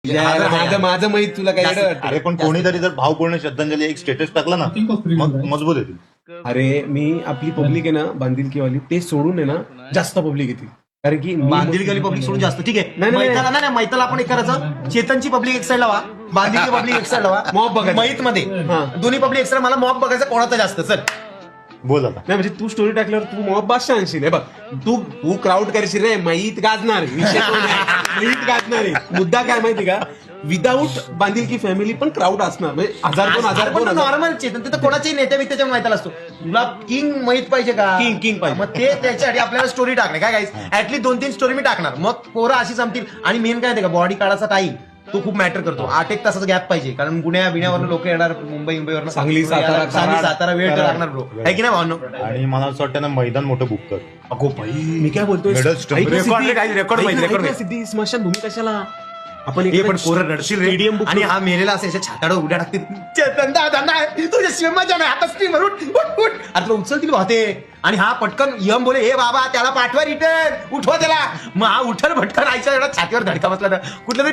माझं माहित तुला काय अरे पण कोणीतरी जर भावपूर्ण श्रद्धांजली एक स्टेटस टाकला ना मग मजबूत येतील. अरे मी आपली पब्लिक आहे ना बांधिलकीवाली ते सोडून आहे ना जास्त पब्लिक येतील. कारण की बांधिलकी पब्लिक सोडून जास्त ठीक आहे. नाही, नाही. मैताला नाही मैताला आपण एक करायचं, चेतनची पब्लिक एक साईड लावा, बांधिलकी पब्लिक एक साईड लावा, मॉब बघायचं. मैत मध्ये हा. दोन्ही पब्लिक एक साईड. मला मॉब बघायचं कोणाचं जास्त. चल बोल आता. नाही म्हणजे तू स्टोरी टाकल्यावर तू मॉब बादशाह आणशील. हे बघ तू क्राऊड करशील रे माहीत गाजणार विषय तो नाही. माहीत गाजणार आहे. मुद्दा काय माहिती का विदाऊट बांधिलकी फॅमिली पण क्राऊड असणार म्हणजे 1000-2000 नॉर्मल चेतन तिथं कोणाच्याही नेत्या बित्याच्या मैताला असतो. तुला किंग माहित पाहिजे का? किंग पाहिजे. मग ते त्याच्यासाठी आपल्याला स्टोरी टाकणे काय गाईस. ऍटलीस्ट 2-3 स्टोरी मी टाकणार मग पोरं अशी जमतील. आणि मेन काय का बॉडी काढायचा टाईम तो खूप मॅटर करतो. 8-1 तासाचा गॅप पाहिजे कारण गुन्ह्या बिण्यावरून लोक येणार मुंबईवरून सांगली, सातारा वेळ तर लागणार ब्रो आहे की नाही भावनो. आणि मला असं वाटतं ना मैदान मोठं बुक कर. अगो बाई मी काय बोलतोय Middle stump. ऐक ना, Record सिद्धी. रे, record ऐक माहिती, ना, record ऐक ना, माहिती. सिद्धी स्मशानभूमी कशाला आपण हे पण पोरं रडशील रे. स्टेडियम आणि हा मेलेला असेल छाताडा उड्या टाकतील. चेतन दादा तुझ्या शिवमाच्या नाही आता स्ट्रीमवर उठ आता उचलतील वाहते. आणि हा पटकन यम बोले हे बाबा त्याला पाठवा रिटर्न उठवा त्याला. मग हा उठल भटकन आईच्या एवढा छातीवर धडका बसला तर कुठलं तरी